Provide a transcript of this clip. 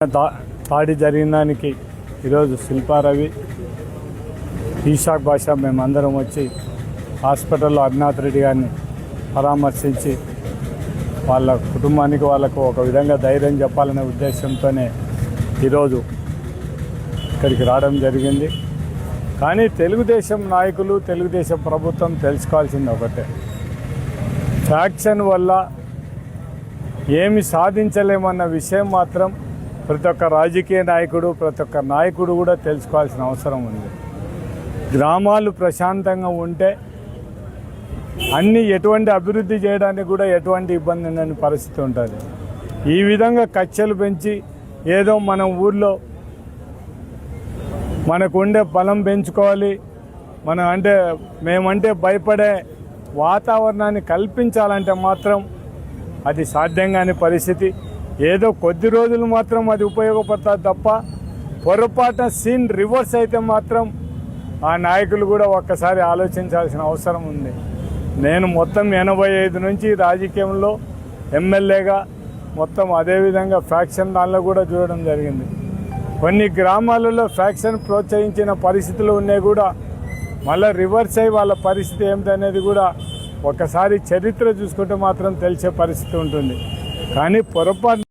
దాడి జరిగిన దానికి ఈరోజు శిల్పారవి ఈషాక్ భాష మేమందరం వచ్చి హాస్పిటల్లో అవినాథ్ రెడ్డి గారిని పరామర్శించి వాళ్ళ కుటుంబానికి వాళ్ళకు ఒక విధంగా ధైర్యం చెప్పాలనే ఉద్దేశంతోనే ఈరోజు ఇక్కడికి రావడం జరిగింది. కానీ తెలుగుదేశం నాయకులు, తెలుగుదేశం ప్రభుత్వం తెలుసుకోవాల్సింది ఒకటే, ఫ్యాక్షన్ వల్ల ఏమి సాధించలేమన్న విషయం మాత్రం ప్రతి ఒక్క రాజకీయ నాయకుడు, ప్రతి ఒక్క నాయకుడు కూడా తెలుసుకోవాల్సిన అవసరం ఉంది. గ్రామాలు ప్రశాంతంగా ఉంటే అన్నీ ఎటువంటి అభివృద్ధి చేయడానికి కూడా ఎటువంటి ఇబ్బంది ఉండని పరిస్థితి ఉంటుంది. ఈ విధంగా కక్షలు పెంచి ఏదో మన ఊర్లో మనకు ఉండే బలం పెంచుకోవాలి, మేమంటే భయపడే వాతావరణాన్ని కల్పించాలంటే మాత్రం అది సాధ్యం కాని పరిస్థితి. ఏదో కొద్ది రోజులు మాత్రం అది ఉపయోగపడుతుంది తప్ప పొరపాటున సీన్ రివర్స్ అయితే మాత్రం ఆ నాయకులు కూడా ఒక్కసారి ఆలోచించాల్సిన అవసరం ఉంది. నేను మొత్తం 85 నుంచి రాజకీయంలో ఎమ్మెల్యేగా మొత్తం అదేవిధంగా ఫ్యాక్షన్ దానిలో కూడా చూడడం జరిగింది. కొన్ని గ్రామాలలో ఫ్యాక్షన్ ప్రోత్సహించిన పరిస్థితులు ఉన్నాయి కూడా మళ్ళీ రివర్స్ అయ్యి వాళ్ళ పరిస్థితి ఏమిటనేది కూడా ఒకసారి చరిత్ర చూసుకుంటే మాత్రం తెలిసే పరిస్థితి ఉంటుంది. కానీ పొరపాటు